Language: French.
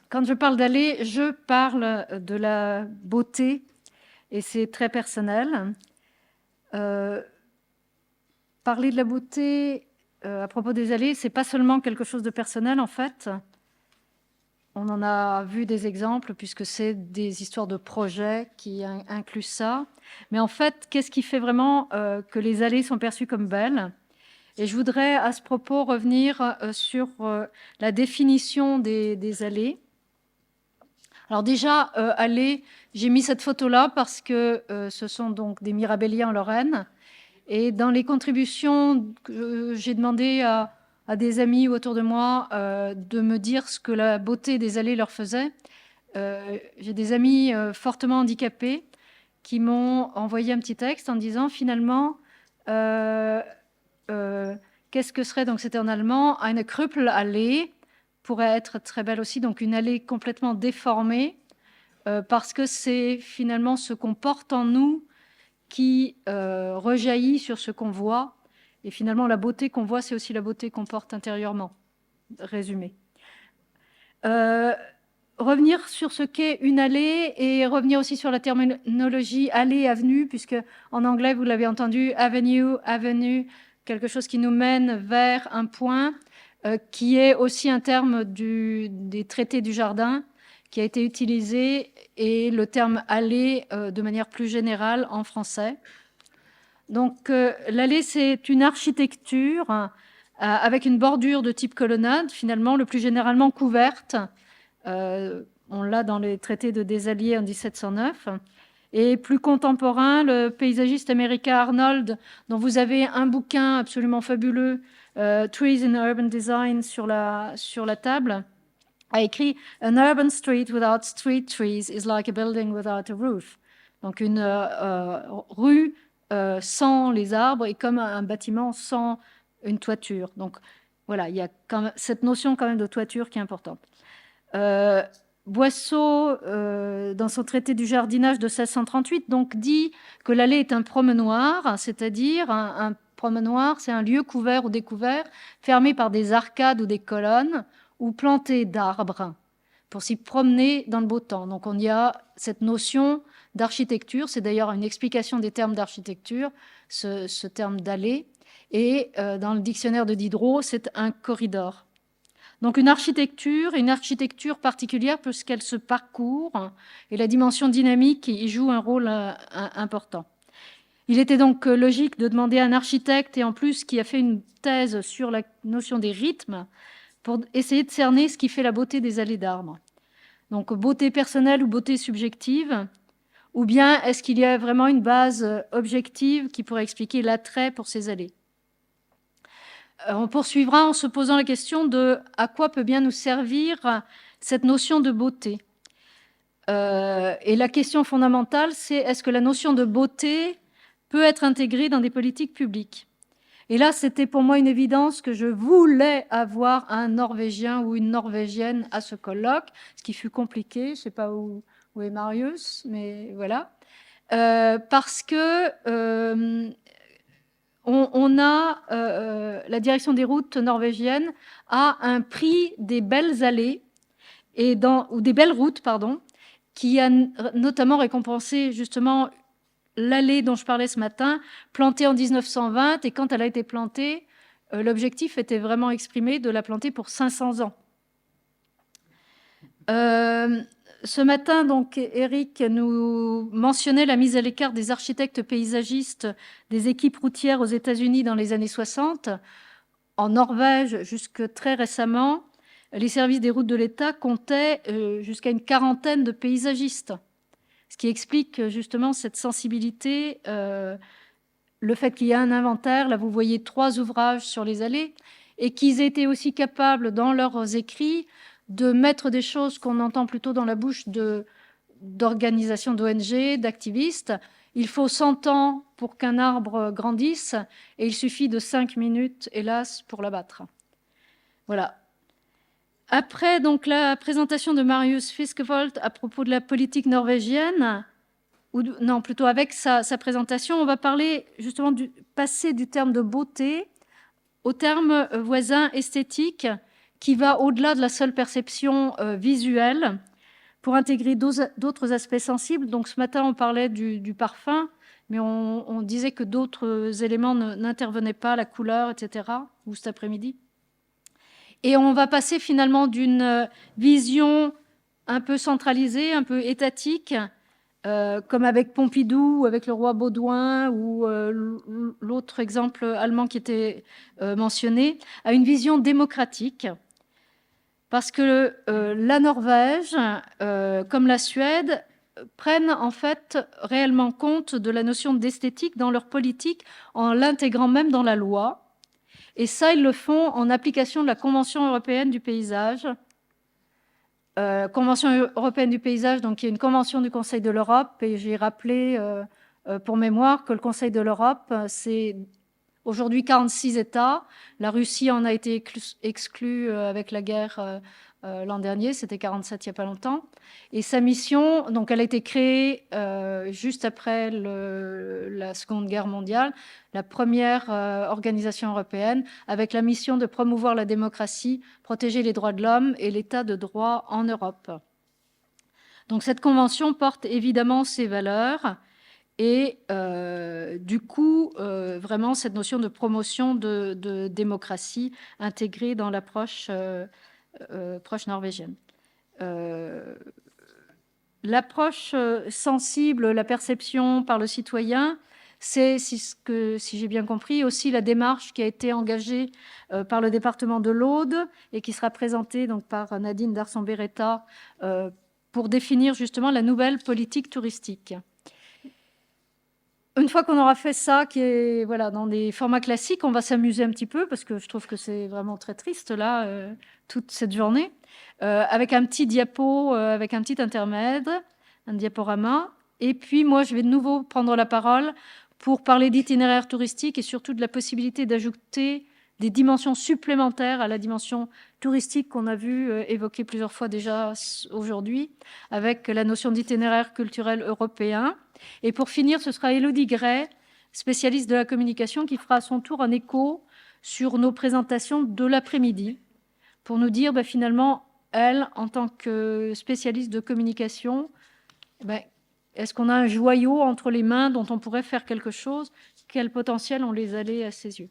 Quand je parle d'allée, je parle de la beauté et c'est très personnel. Parler de la beauté à propos des allées, c'est pas seulement quelque chose de personnel en fait. On en a vu des exemples puisque c'est des histoires de projets qui incluent ça. Mais en fait, qu'est-ce qui fait vraiment que les allées sont perçues comme belles? Et je voudrais à ce propos revenir sur la définition des allées. Alors déjà, allées, j'ai mis cette photo-là parce que ce sont donc des mirabelliers en Lorraine. Et dans les contributions, j'ai demandé à des amis autour de moi de me dire ce que la beauté des allées leur faisait. J'ai des amis fortement handicapés qui m'ont envoyé un petit texte en disant finalement, qu'est-ce que serait, donc c'était en allemand, eine Krüppelallee pourrait être très belle aussi, donc une allée complètement déformée, parce que c'est finalement ce qu'on porte en nous qui rejaillit sur ce qu'on voit. Et finalement, la beauté qu'on voit, c'est aussi la beauté qu'on porte intérieurement, résumé. Revenir sur ce qu'est une allée et revenir aussi sur la terminologie allée, avenue, puisque en anglais, vous l'avez entendu, avenue, quelque chose qui nous mène vers un point, qui est aussi un terme des traités du jardin, qui a été utilisé, et le terme allée de manière plus générale en français. Donc l'allée, c'est une architecture avec une bordure de type colonnade, finalement, le plus généralement couverte. On l'a dans les traités de Désalliés en 1709. Et plus contemporain, le paysagiste américain Arnold, dont vous avez un bouquin absolument fabuleux, Trees in Urban Design, sur la table, a écrit « An urban street without street trees is like a building without a roof ». Donc une rue sans les arbres est comme un bâtiment sans une toiture. Donc voilà, il y a quand même cette notion quand même de toiture qui est importante. Boisseau, dans son traité du jardinage de 1638, donc dit que l'allée est un promenoir, c'est-à-dire un promenoir, c'est un lieu couvert ou découvert, fermé par des arcades ou des colonnes, ou planté d'arbres, pour s'y promener dans le beau temps. Donc on y a cette notion d'architecture, c'est d'ailleurs une explication des termes d'architecture, ce terme d'allée, et dans le dictionnaire de Diderot, c'est un corridor. Donc une architecture particulière puisqu'elle se parcourt, et la dimension dynamique y joue un rôle important. Il était donc logique de demander à un architecte, et en plus qui a fait une thèse sur la notion des rythmes, pour essayer de cerner ce qui fait la beauté des allées d'arbres. Donc beauté personnelle ou beauté subjective, ou bien est-ce qu'il y a vraiment une base objective qui pourrait expliquer l'attrait pour ces allées? On poursuivra en se posant la question de à quoi peut bien nous servir cette notion de beauté. Et la question fondamentale, c'est est-ce que la notion de beauté peut être intégrée dans des politiques publiques? Et là, c'était pour moi une évidence que je voulais avoir un Norvégien ou une Norvégienne à ce colloque, ce qui fut compliqué. Je ne sais pas où est Marius, mais voilà. Parce que la direction des routes norvégiennes a un prix des belles allées ou des belles routes, pardon, qui a notamment récompensé justement l'allée dont je parlais ce matin, plantée en 1920, et quand elle a été plantée, l'objectif était vraiment exprimé de la planter pour 500 ans. Ce matin, donc, Eric nous mentionnait la mise à l'écart des architectes paysagistes des équipes routières aux États-Unis dans les années 60. En Norvège, jusque très récemment, les services des routes de l'État comptaient jusqu'à une quarantaine de paysagistes, ce qui explique justement cette sensibilité, le fait qu'il y a un inventaire. Là, vous voyez 3 ouvrages sur les allées, et qu'ils étaient aussi capables, dans leurs écrits, de mettre des choses qu'on entend plutôt dans la bouche d'organisations d'ONG, d'activistes. Il faut 100 ans pour qu'un arbre grandisse, et il suffit de 5 minutes, hélas, pour l'abattre. Voilà. Après donc la présentation de Marius Fiskevold à propos de la politique norvégienne, non, plutôt avec sa présentation, on va parler justement passer du terme de beauté au terme voisin esthétique, qui va au-delà de la seule perception visuelle pour intégrer d'autres aspects sensibles. Donc ce matin, on parlait du parfum, mais on disait que d'autres éléments n'intervenaient pas, la couleur, etc., ou cet après-midi. Et on va passer finalement d'une vision un peu centralisée, un peu étatique, comme avec Pompidou, ou avec le roi Baudouin, ou l'autre exemple allemand qui était mentionné, à une vision démocratique. Parce que la Norvège, comme la Suède, prennent en fait réellement compte de la notion d'esthétique dans leur politique en l'intégrant même dans la loi. Et ça, ils le font en application de la Convention européenne du paysage. Convention européenne du paysage, donc il y a une convention du Conseil de l'Europe, et j'ai rappelé pour mémoire que le Conseil de l'Europe, c'est aujourd'hui 46 États. La Russie en a été exclue avec la guerre l'an dernier, c'était 47 il n'y a pas longtemps. Et sa mission, donc elle a été créée juste après la Seconde Guerre mondiale, la première organisation européenne, avec la mission de promouvoir la démocratie, protéger les droits de l'homme et l'état de droit en Europe. Donc cette convention porte évidemment ces valeurs. Et du coup, vraiment, cette notion de promotion de démocratie intégrée dans l'approche proche norvégienne. L'approche sensible, la perception par le citoyen, c'est, si j'ai bien compris, aussi la démarche qui a été engagée par le département de l'Aude et qui sera présentée donc, par Nadine Darson-Beretta pour définir justement la nouvelle politique touristique. Une fois qu'on aura fait ça, qui est voilà, dans des formats classiques, on va s'amuser un petit peu, parce que je trouve que c'est vraiment très triste, là, toute cette journée, avec un petit diapo, avec un petit intermède, un diaporama. Et puis, moi, je vais de nouveau prendre la parole pour parler d'itinéraire touristique et surtout de la possibilité d'ajouter des dimensions supplémentaires à la dimension touristique qu'on a vu évoquer plusieurs fois déjà aujourd'hui, avec la notion d'itinéraire culturel européen. Et pour finir, ce sera Élodie Gray, spécialiste de la communication, qui fera à son tour un écho sur nos présentations de l'après-midi, pour nous dire finalement, elle, en tant que spécialiste de communication, est-ce qu'on a un joyau entre les mains dont on pourrait faire quelque chose? Quel potentiel on les allait à ses yeux?